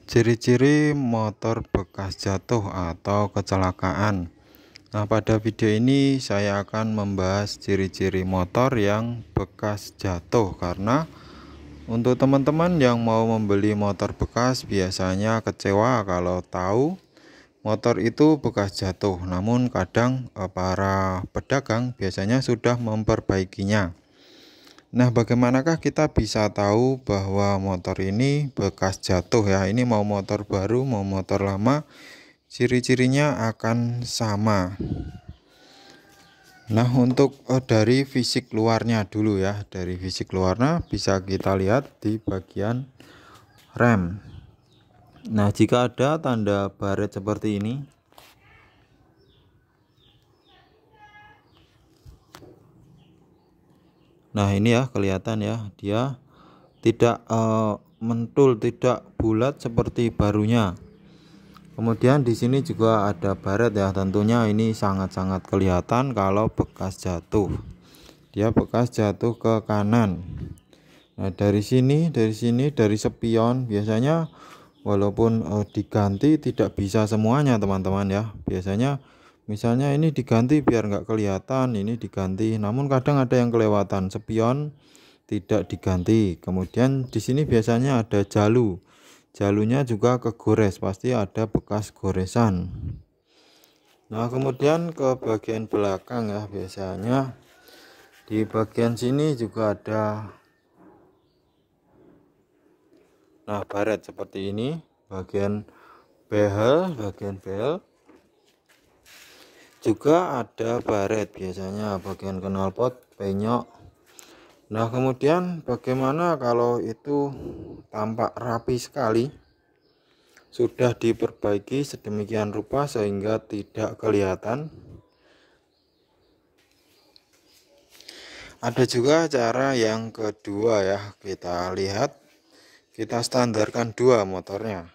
Ciri-ciri motor bekas jatuh atau kecelakaan. Nah, pada video ini saya akan membahas ciri-ciri motor yang bekas jatuh, karena untuk teman-teman yang mau membeli motor bekas biasanya kecewa kalau tahu motor itu bekas jatuh. Namun kadang para pedagang biasanya sudah memperbaikinya. Nah, bagaimanakah kita bisa tahu bahwa motor ini bekas jatuh ya? Ini mau motor baru, mau motor lama, ciri-cirinya akan sama. Nah, untuk dari fisik luarnya dulu ya. Dari fisik luarnya bisa kita lihat di bagian rem. Nah, jika ada tanda baret seperti ini, nah ini ya kelihatan ya, dia tidak mentul, tidak bulat seperti barunya. Kemudian di sini juga ada baret ya, tentunya ini sangat-sangat kelihatan kalau bekas jatuh. Dia bekas jatuh ke kanan. Nah, dari spion biasanya walaupun diganti tidak bisa semuanya teman-teman ya. Biasanya misalnya ini diganti biar nggak kelihatan, ini diganti. Namun kadang ada yang kelewatan, spion tidak diganti. Kemudian di sini biasanya ada jalunya juga kegores, pasti ada bekas goresan. Nah, kemudian ke bagian belakang ya, biasanya di bagian sini juga ada baret seperti ini, bagian behel juga ada baret, biasanya bagian knalpot, penyok. Nah, kemudian bagaimana kalau itu tampak rapi sekali, sudah diperbaiki sedemikian rupa sehingga tidak kelihatan? Ada juga cara yang kedua ya, kita lihat, kita standarkan dua motornya.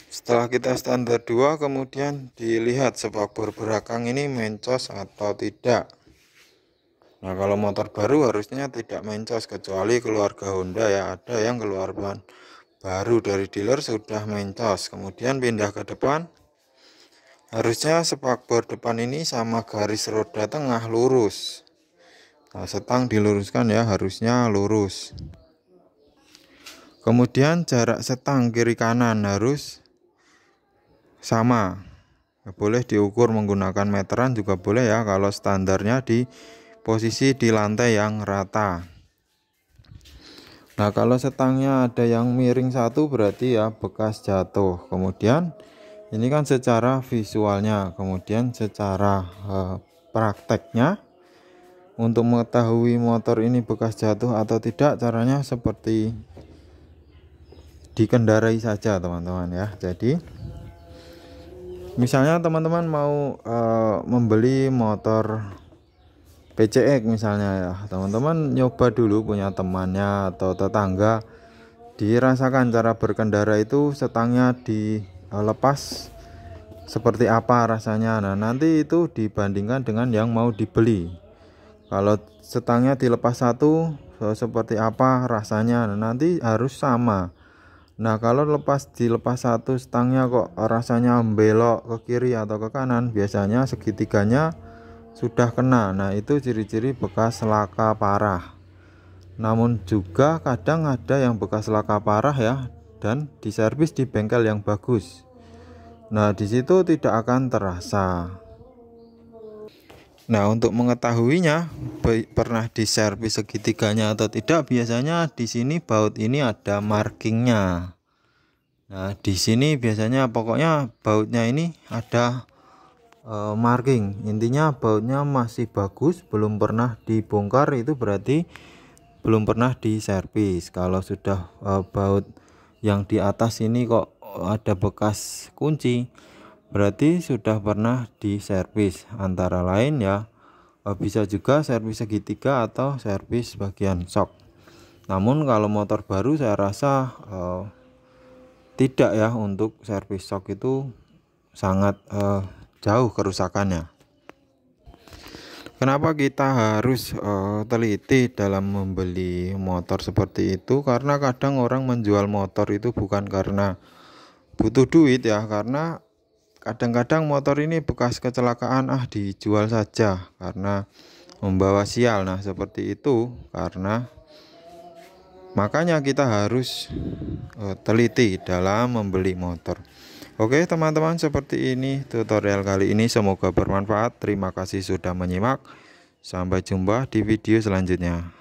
Setelah kita standar dua, kemudian dilihat spakbor belakang ini mencos atau tidak. Nah, kalau motor baru harusnya tidak mencos, kecuali keluarga Honda ya, ada yang keluaran baru dari dealer sudah mencos. Kemudian pindah ke depan, harusnya spakbor depan ini sama garis roda tengah lurus. Nah, setang diluruskan ya, harusnya lurus. Kemudian jarak setang kiri kanan harus sama. Boleh diukur menggunakan meteran juga boleh ya, kalau standarnya di posisi di lantai yang rata. Nah, kalau setangnya ada yang miring satu berarti ya bekas jatuh. Kemudian ini kan secara visualnya, kemudian secara prakteknya, untuk mengetahui motor ini bekas jatuh atau tidak, caranya seperti dikendarai saja teman-teman ya. Jadi misalnya teman-teman mau membeli motor PCX misalnya ya, teman-teman nyoba dulu, punya temannya atau tetangga, dirasakan cara berkendara itu, setangnya dilepas seperti apa rasanya. Nah, nanti itu dibandingkan dengan yang mau dibeli. Kalau setangnya dilepas satu, seperti apa rasanya, nah, nanti harus sama. Nah, kalau dilepas satu setangnya kok rasanya belok ke kiri atau ke kanan, biasanya segitiganya sudah kena. Nah, itu ciri-ciri bekas laka parah. Namun juga kadang ada yang bekas laka parah ya, dan diservis di bengkel yang bagus. Nah, di situ tidak akan terasa. Nah, untuk mengetahuinya pernah diservis segitiganya atau tidak, biasanya di sini baut ini ada markingnya. Nah, di sini biasanya pokoknya bautnya ini ada marking. Intinya bautnya masih bagus, belum pernah dibongkar, itu berarti belum pernah diservis. Kalau sudah baut yang di atas ini kok ada bekas kunci, berarti sudah pernah diservis. Antara lain ya, bisa juga servis segitiga atau servis bagian shock. Namun kalau motor baru saya rasa tidak ya, untuk servis shock itu sangat jauh kerusakannya. Kenapa kita harus teliti dalam membeli motor seperti itu? Karena kadang orang menjual motor itu bukan karena butuh duit ya, karena kadang-kadang motor ini bekas kecelakaan dijual saja karena membawa sial. Nah seperti itu, karena makanya kita harus teliti dalam membeli motor. Oke teman-teman, seperti ini tutorial kali ini, semoga bermanfaat. Terima kasih sudah menyimak, sampai jumpa di video selanjutnya.